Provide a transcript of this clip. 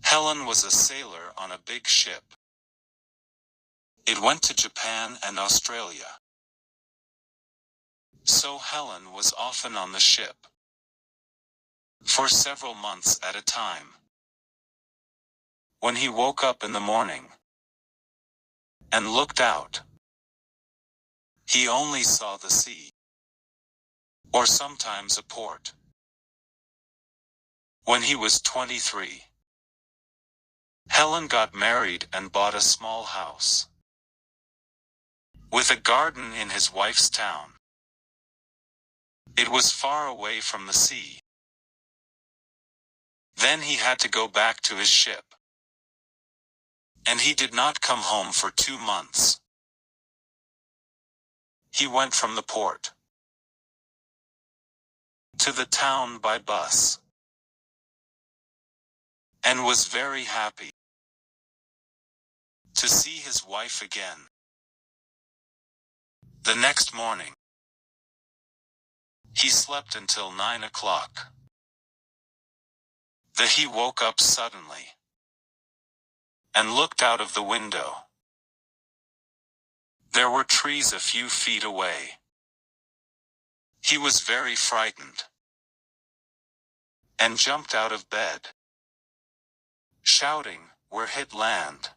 Helen was a sailor on a big ship. It went to Japan and Australia. So Helen was often on the ship. For several months at a time. When he woke up in the morning and looked out, he only saw the sea, or sometimes a port. When he was 23, Helen got married and bought a small house with a garden in his wife's town. It was far away from the sea. Then he had to go back to his ship. And he did not come home for 2 months. He went from the port to the town by bus, and was very happy to see his wife again. The next morning, he slept until 9 o'clock. Then he woke up suddenly and looked out of the window. There were trees a few feet away. He was very frightened and jumped out of bed, shouting, "We're hit land."